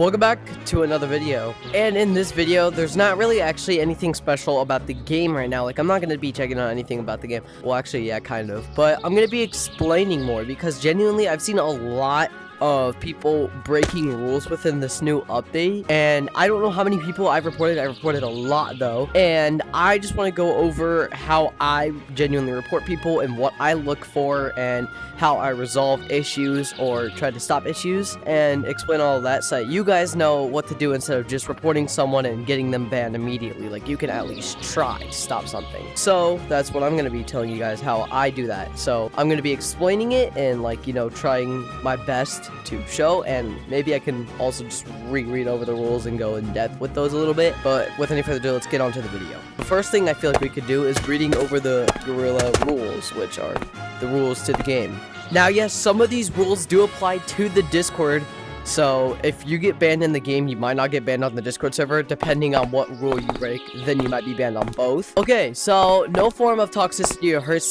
Welcome back to another video, and in this video there's not really actually anything special about the game right now. Like, I'm not going to be checking on anything about the game. Well, actually, yeah, kind of, but I'm going to be explaining more because genuinely I've seen a lot of people breaking rules within this new update, and I don't know how many people I've reported. I reported a lot though, and I just want to go over how I genuinely report people and what I look for and how I resolve issues or try to stop issues, and explain all of that so that you guys know what to do instead of just reporting someone and getting them banned immediately. Like, you can at least try to stop something. So that's what I'm going to be telling you guys, how I do that. So I'm going to be explaining it and, like, you know, trying my best to show, and maybe I can also just reread over the rules and go in depth with those a little bit. But with any further ado, let's get on to the video. The first thing I feel like we could do is reading over the Gorilla rules, which are the rules to the game. Now, yes, some of these rules do apply to the Discord, so if you get banned in the game, you might not get banned on the Discord server. Depending on what rule you break, then you might be banned on both. Okay, so no form of toxicity or hurt...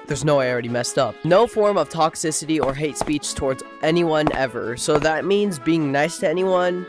There's no way, I already messed up. No form of toxicity or hate speech towards anyone ever. So that means being nice to anyone,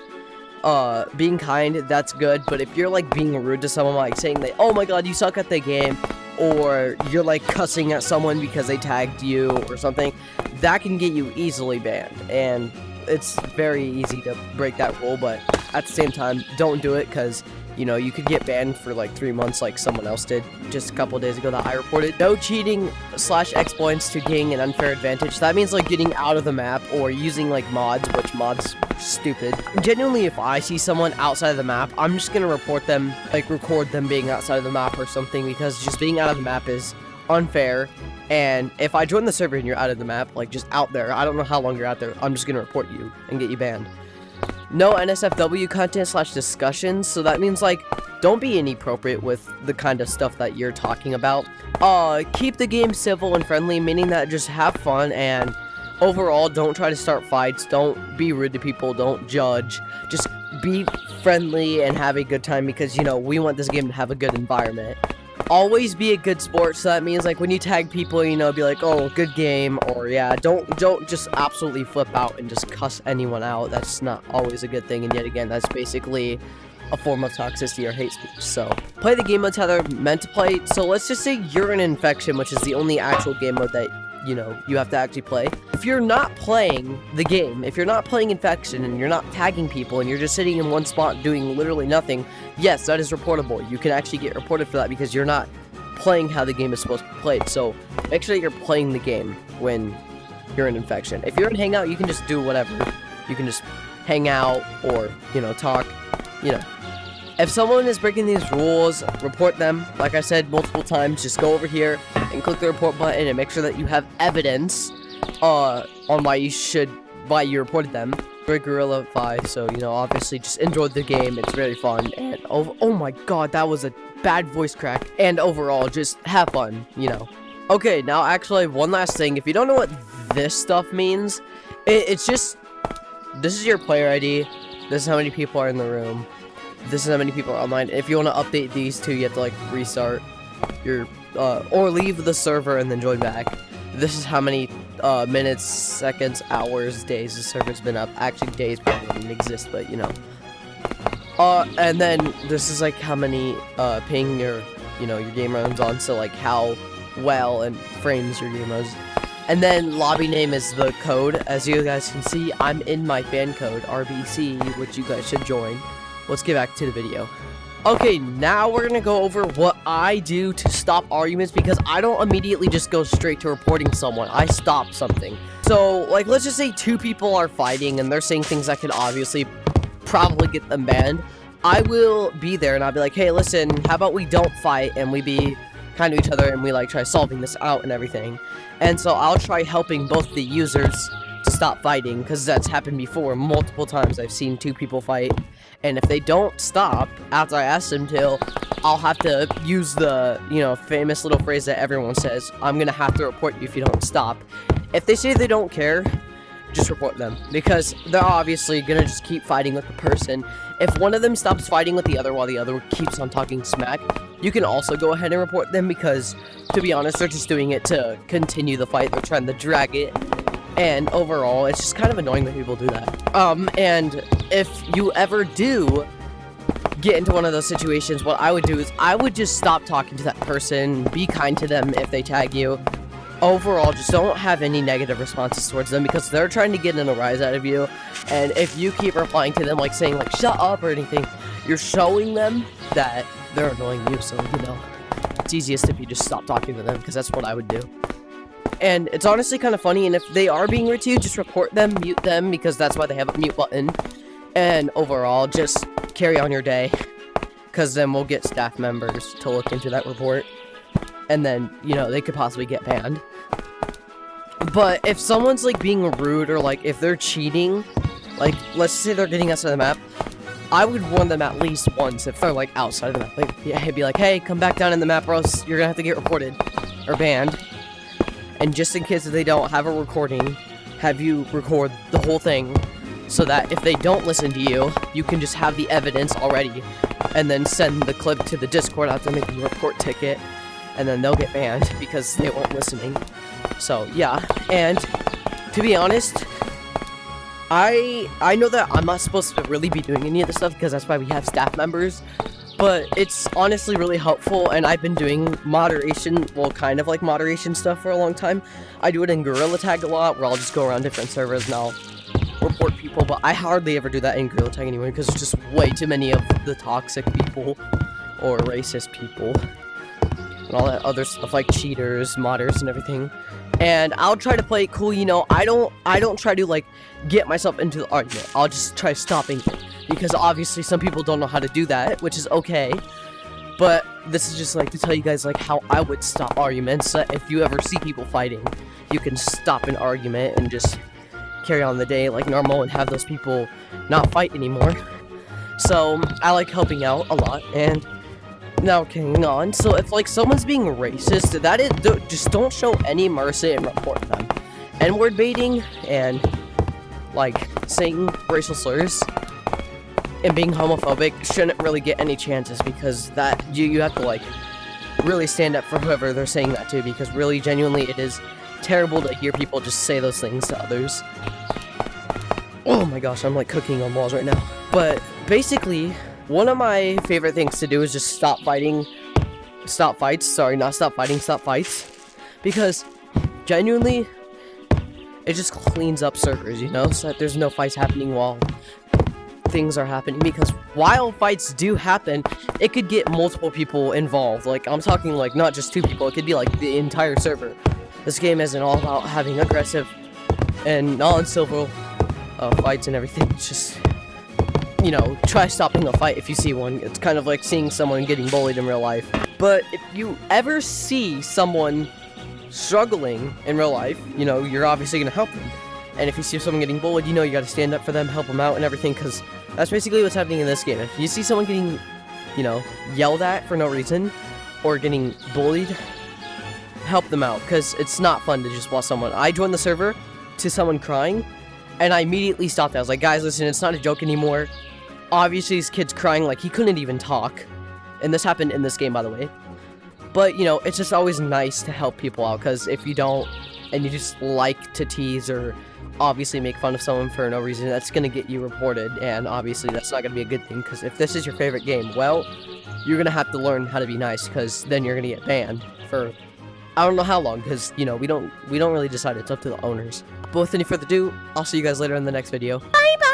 being kind, that's good. But if you're, like, being rude to someone, like saying that, oh my god, you suck at the game, or you're, like, cussing at someone because they tagged you or something, that can get you easily banned. And it's very easy to break that rule, but at the same time, don't do it, because, you know, you could get banned for like 3 months like someone else did just a couple of days ago that I reported. No cheating / exploits to gain an unfair advantage. That means like getting out of the map or using like mods, which mods stupid. Genuinely, if I see someone outside of the map, I'm just gonna report them, like record them being outside of the map or something, because just being out of the map is unfair. And if I join the server and you're out of the map, like just out there, I don't know how long you're out there, I'm just gonna report you and get you banned. No NSFW content / discussions, so that means like don't be inappropriate with the kind of stuff that you're talking about. Keep the game civil and friendly, meaning that just have fun, and overall don't try to start fights, don't be rude to people, don't judge, just be friendly and have a good time, because, you know, we want this game to have a good environment. Always be a good sport, so that means like when you tag people, you know, be like, oh, good game, or yeah, don't just absolutely flip out and just cuss anyone out. That's not always a good thing, and yet again, that's basically a form of toxicity or hate speech. So play the game modes how they're meant to play. So let's just say you're in Infection, which is the only actual game mode that, you know, you have to actually play. If you're not playing the game, if you're not playing Infection and you're not tagging people and you're just sitting in one spot doing literally nothing, yes, that is reportable. You can actually get reported for that because you're not playing how the game is supposed to be played. So make sure that you're playing the game when you're in Infection. If you're in Hangout, you can just do whatever. You can just hang out or, you know, talk, you know. If someone is breaking these rules, report them. Like I said multiple times, just go over here and click the report button and make sure that you have evidence on why you reported them. Great Gorilla 5, so, you know, obviously just enjoy the game. It's very fun, and oh my god, that was a bad voice crack. And overall, just have fun, you know. Okay, now actually one last thing. If you don't know what this stuff means, it's just, this is your player ID, this is how many people are in the room, this is how many people are online. If you want to update these two, you have to like restart your or leave the server and then join back. This is how many minutes, seconds, hours, days the server's been up. Actually, days probably didn't exist, but you know. And then this is like how many ping your game runs on, so like how well and frames your game runs. And then lobby name is the code. As you guys can see, I'm in my fan code RBC, which you guys should join. Let's get back to the video. Okay, now we're gonna go over what I do to stop arguments, because I don't immediately just go straight to reporting someone. I stop something. So, like, let's just say two people are fighting and they're saying things that could obviously probably get them banned. I will be there and I'll be like, hey, listen, how about we don't fight and we be kind to each other and we like try solving this out and everything. And so I'll try helping both the users to stop fighting, because that's happened before multiple times. I've seen two people fight, and if they don't stop after I ask them to, I'll have to use the, you know, famous little phrase that everyone says, I'm gonna have to report you if you don't stop. If they say they don't care, just report them, because they're obviously gonna just keep fighting with the person. If one of them stops fighting with the other while the other keeps on talking smack, you can also go ahead and report them, because to be honest, they're just doing it to continue the fight. They're trying to drag it And overall, it's just kind of annoying that people do that. And if you ever do get into one of those situations, what I would do is I would just stop talking to that person, be kind to them if they tag you. Overall, just don't have any negative responses towards them because they're trying to get a rise out of you. And if you keep replying to them, like saying like shut up or anything, you're showing them that they're annoying you. So, you know, it's easiest if you just stop talking to them, because that's what I would do. And it's honestly kind of funny, and if they are being rude to you, just report them, mute them, because that's why they have a mute button. And overall, just carry on your day, because then we'll get staff members to look into that report. And then, you know, they could possibly get banned. But if someone's, like, being rude, or, like, if they're cheating, like, let's say they're getting us to the map, I would warn them at least once if they're, like, outside of the map. Like, yeah, be like, hey, come back down in the map, or else you're gonna have to get reported, or banned. And just in case they don't have a recording, have you record the whole thing, so that if they don't listen to you, you can just have the evidence already, and then send the clip to the Discord after making a report ticket. And then they'll get banned because they weren't listening. So, yeah. And to be honest, I know that I'm not supposed to really be doing any of this stuff because that's why we have staff members. But it's honestly really helpful, and I've been doing moderation, well, kind of like moderation stuff for a long time. I do it in Gorilla Tag a lot, where I'll just go around different servers and I'll report people. But I hardly ever do that in Gorilla Tag anyway, because it's just way too many of the toxic people or racist people. And all that other stuff like cheaters, modders, and everything. And I'll try to play it cool, you know. I don't try to like get myself into the argument. I'll just try stopping it, because obviously some people don't know how to do that, which is okay. But this is just like to tell you guys like how I would stop arguments. If you ever see people fighting, you can stop an argument and just carry on the day like normal and have those people not fight anymore. So I like helping out a lot. And now, carrying on, so if, like, someone's being racist, that is, just don't show any mercy and report them. N-word baiting and, like, saying racial slurs and being homophobic shouldn't really get any chances, because that, you have to, like, really stand up for whoever they're saying that to, because really, genuinely, it is terrible to hear people just say those things to others. Oh my gosh, I'm, like, cooking on walls right now. But, basically, one of my favorite things to do is just stop fights. Because, genuinely, it just cleans up servers, you know? So that there's no fights happening while things are happening. Because while fights do happen, it could get multiple people involved. Like, I'm talking, like, not just 2 people. It could be, like, the entire server. This game isn't all about having aggressive and non-civil fights and everything. It's just, you know, try stopping a fight if you see one. It's kind of like seeing someone getting bullied in real life. But if you ever see someone struggling in real life, you know, you're obviously going to help them. And if you see someone getting bullied, you know you got to stand up for them, help them out and everything, because that's basically what's happening in this game. If you see someone getting, you know, yelled at for no reason, or getting bullied, help them out, because it's not fun to just watch someone. I joined the server to someone crying, and I immediately stopped. I was like, guys, listen, it's not a joke anymore. Obviously, this kid's crying like he couldn't even talk. And this happened in this game, by the way. But, you know, it's just always nice to help people out, because if you don't, and you just like to tease or obviously make fun of someone for no reason, that's going to get you reported, and obviously that's not going to be a good thing, because if this is your favorite game, well, you're going to have to learn how to be nice, because then you're going to get banned for, I don't know how long, because, you know, we don't really decide. It's up to the owners. But with any further ado, I'll see you guys later in the next video. Bye-bye!